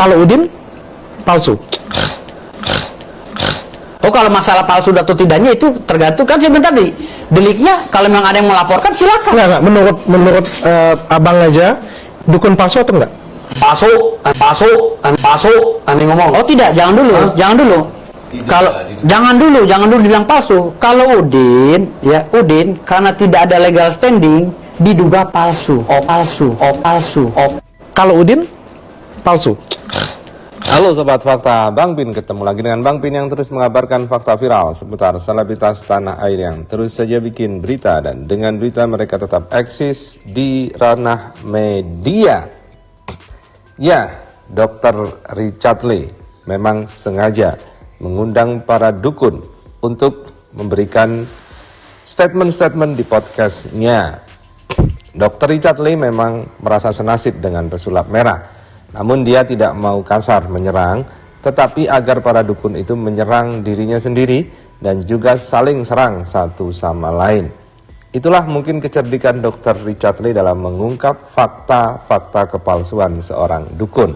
Kalau Udin palsu. Oh, kalau masalah palsu atau tidaknya itu tergantung kan sebentar tadi. Deliknya kalau memang ada yang melaporkan silakan. Enggak. Menurut abang aja dukun palsu atau enggak? Palsu, aneh ngomong. Oh tidak, jangan dulu. Kalau jangan dulu bilang palsu. Kalau Udin karena tidak ada legal standing diduga palsu. Palsu. Kalau Udin palsu. Halo Sobat Fakta, Bang Pin ketemu lagi dengan Bang Pin yang terus mengabarkan fakta viral seputar selebritas tanah air yang terus saja bikin berita, dan dengan berita mereka tetap eksis di ranah media. Ya, Dr. Richard Lee memang sengaja mengundang para dukun untuk memberikan statement-statement di podcastnya. Dr. Richard Lee memang merasa senasib dengan pesulap merah. Namun dia tidak mau kasar menyerang, tetapi agar para dukun itu menyerang dirinya sendiri dan juga saling serang satu sama lain. Itulah mungkin kecerdikan Dr. Richard Lee dalam mengungkap fakta-fakta kepalsuan seorang dukun.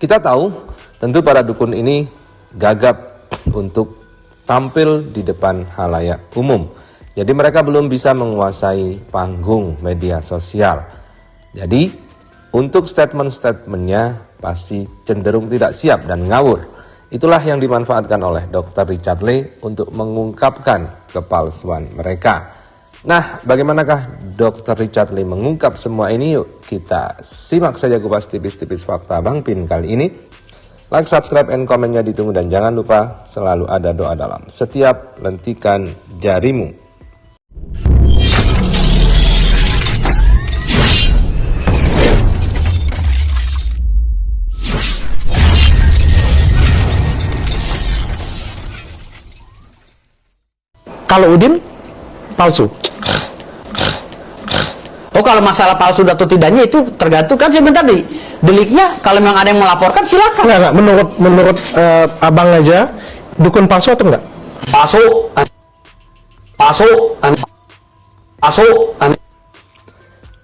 Kita tahu, tentu para dukun ini gagap untuk tampil di depan halayak umum. Jadi mereka belum bisa menguasai panggung media sosial. Jadi untuk statement-statementnya pasti cenderung tidak siap dan ngawur. Itulah yang dimanfaatkan oleh Dr. Richard Lee untuk mengungkapkan kepalsuan mereka. Nah, bagaimanakah Dr. Richard Lee mengungkap semua ini? Yuk kita simak saja kupas tipis-tipis fakta Bang Pin kali ini. Like, subscribe, and komennya ditunggu, dan jangan lupa selalu ada doa dalam setiap lentikan jarimu. Kalau Udin palsu. Oh, kalau masalah palsu atau tidaknya itu tergantung kan sebentar tadi. Deliknya kalau memang ada yang melaporkan silakan. Enggak. Menurut abang aja dukun palsu atau enggak? Palsu.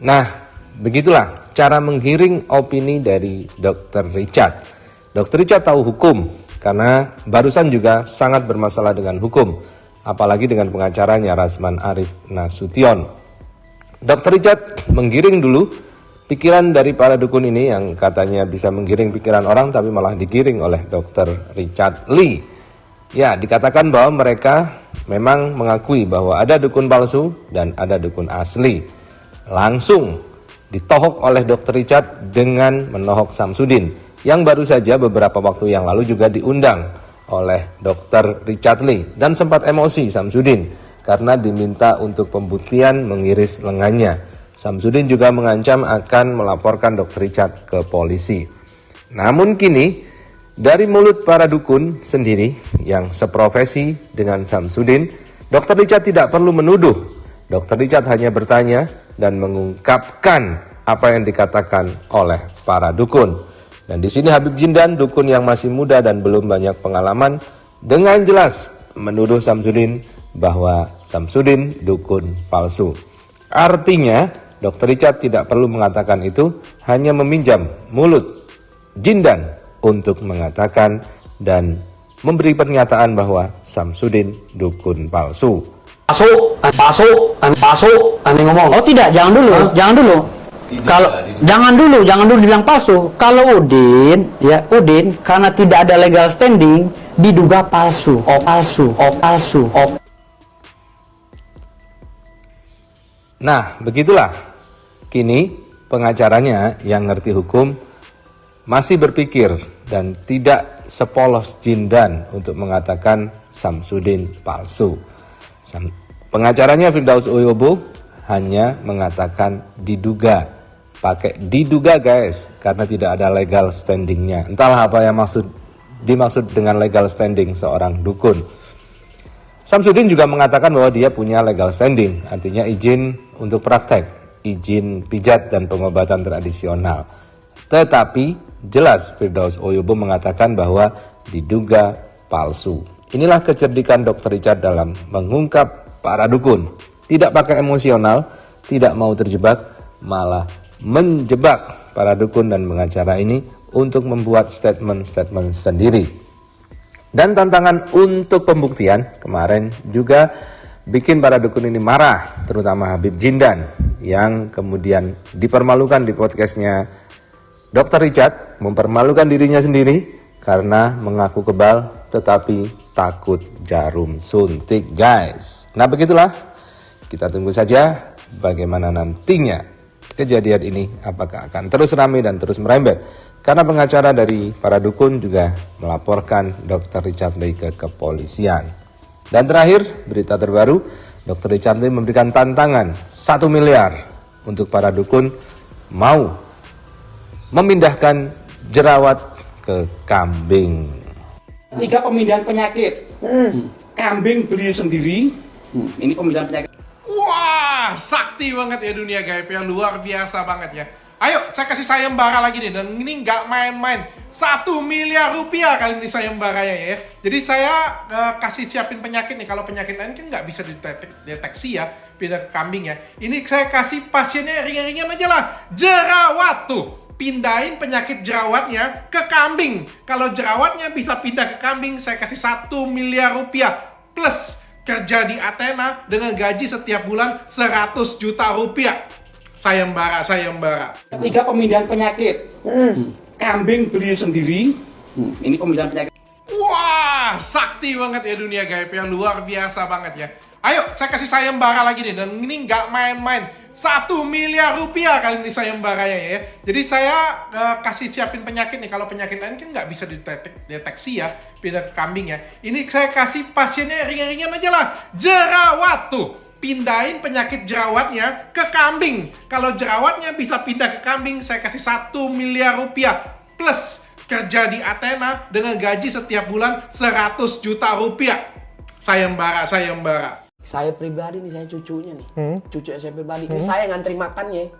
Nah, begitulah cara menggiring opini dari Dr. Richard. Dr. Richard tahu hukum karena barusan juga sangat bermasalah dengan hukum. Apalagi dengan pengacaranya Rasman Arif Nasution. Dr. Richard menggiring dulu pikiran dari para dukun ini yang katanya bisa menggiring pikiran orang, tapi malah digiring oleh Dr. Richard Lee. Ya, dikatakan bahwa mereka memang mengakui bahwa ada dukun palsu dan ada dukun asli. Langsung ditohok oleh Dr. Richard dengan menohok Samsudin, yang baru saja beberapa waktu yang lalu juga diundang oleh Dr. Richard Lee, dan sempat emosi Samsudin karena diminta untuk pembuktian mengiris lengannya. Samsudin juga mengancam akan melaporkan Dr. Richard ke polisi. Namun kini dari mulut para dukun sendiri yang seprofesi dengan Samsudin, Dr. Richard tidak perlu menuduh. Dr. Richard hanya bertanya dan mengungkapkan apa yang dikatakan oleh para dukun. Dan di sini Habib Jindan, dukun yang masih muda dan belum banyak pengalaman, dengan jelas menuduh Samsudin bahwa Samsudin dukun palsu. Artinya, Dr. Richard tidak perlu mengatakan itu, hanya meminjam mulut Jindan untuk mengatakan dan memberi pernyataan bahwa Samsudin dukun palsu. Palsu, aneh ngomong. Oh tidak, jangan dulu. Kalau jangan dulu bilang palsu. Kalau Udin karena tidak ada legal standing diduga palsu. Palsu. Nah, begitulah. Kini pengacaranya yang ngerti hukum masih berpikir dan tidak sepolos Jindan untuk mengatakan Samsudin palsu. Pengacaranya Firdaus Oyobo hanya mengatakan diduga. Pakai diduga guys, karena tidak ada legal standingnya. Entahlah apa yang dimaksud dengan legal standing seorang dukun. Samsudin juga mengatakan bahwa dia punya legal standing, artinya izin untuk praktek, izin pijat dan pengobatan tradisional. Tetapi jelas Firdaus Oyobo mengatakan bahwa diduga palsu. Inilah kecerdikan Dr. Richard dalam mengungkap para dukun. Tidak pakai emosional, tidak mau terjebak, malah menjebak para dukun dan pengacara ini untuk membuat statement-statement sendiri. Dan tantangan untuk pembuktian kemarin juga bikin para dukun ini marah, terutama Habib Jindan yang kemudian dipermalukan di podcastnya Dr. Richard, mempermalukan dirinya sendiri karena mengaku kebal tetapi takut jarum suntik, guys. Nah, begitulah, kita tunggu saja bagaimana nantinya kejadian ini, apakah akan terus ramai dan terus merembet. Karena pengacara dari para dukun juga melaporkan Dr. Richard Lee ke kepolisian. Dan terakhir, berita terbaru, Dr. Richard Lee memberikan tantangan 1 miliar untuk para dukun mau memindahkan jerawat ke kambing. 3 pemindahan penyakit. Kambing beli sendiri. Ini pemindahan penyakit. Wah, sakti banget ya dunia gaib ya, luar biasa banget ya. Ayo, saya kasih sayembara lagi nih, dan ini nggak main-main. 1 miliar rupiah kali ini sayembaranya ya. Jadi saya kasih siapin penyakit nih. Kalau penyakit lain kan nggak bisa dideteksi ya, pindah ke kambing ya. Ini saya kasih pasiennya ringan-ringan aja lah. Jerawat tuh. Pindahin penyakit jerawatnya ke kambing. Kalau jerawatnya bisa pindah ke kambing, saya kasih 1 miliar rupiah. Plus kerja di Athena dengan gaji setiap bulan 100 juta rupiah. Sayembara. 3 pemindahan penyakit. Kambing beli sendiri. Ini pemindahan penyakit. Wah, sakti banget ya dunia gaib ya, luar biasa banget ya. Ayo, saya kasih sayembara lagi nih, dan ini nggak main-main. 1 miliar rupiah kali ini sayembaranya ya. Jadi saya kasih siapin penyakit nih. Kalau penyakit lain kan nggak bisa dideteksi ya, pindah ke kambing ya. Ini saya kasih pasiennya ringan-ringan aja lah. Jerawat tuh. Pindahin penyakit jerawatnya ke kambing. Kalau jerawatnya bisa pindah ke kambing, saya kasih 1 miliar rupiah. Plus kerja di Athena dengan gaji setiap bulan 100 juta rupiah. Sayembara. Saya pribadi nih, saya cucunya nih. Cucu saya pribadi. Ini saya ngantri makannya.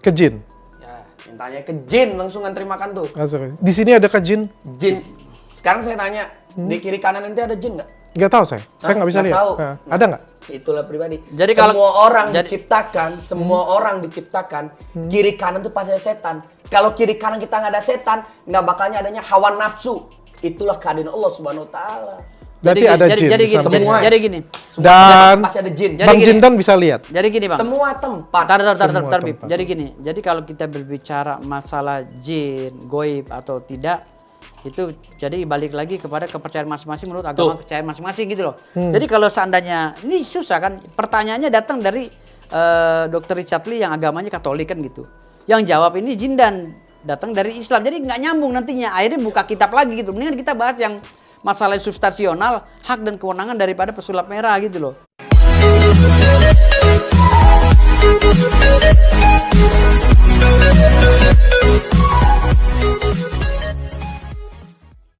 Ke jin. Ya, mintanya ke jin, langsung ngantri makan tuh. Di sini ada ke jin? Jin. Sekarang saya tanya, di kiri kanan nanti ada jin nggak? Nggak tahu saya. Saya nggak bisa Nggak lihat. tahu. Nah, ada nggak? Itulah pribadi. Jadi kalau- semua orang diciptakan, kiri kanan tuh pasti ada setan. Kalau kiri kanan kita nggak ada setan, nggak bakalnya adanya hawa nafsu. Itulah keadaan Allah Subhanahu Wa Taala. Berarti ada jin. Jadi gini, semua. jadi gini. Dan pasti ada jin. Jadi Bang gini. Jindan bisa lihat. Jadi gini, Bang. Semua tempat. Tar, Bib. Jadi gini, jadi kalau kita berbicara masalah jin, goib atau tidak, itu jadi balik lagi kepada kepercayaan masing-masing menurut agama kepercayaan masing-masing gitu loh. Jadi kalau seandainya, ini susah kan, pertanyaannya datang dari Dr. Richard Lee yang agamanya Katolik kan gitu. Yang jawab ini Jindan, datang dari Islam. Jadi nggak nyambung nantinya, akhirnya buka kitab lagi gitu. Mendingan kita bahas yang masalah substansional, hak dan kewenangan daripada pesulap merah gitu loh.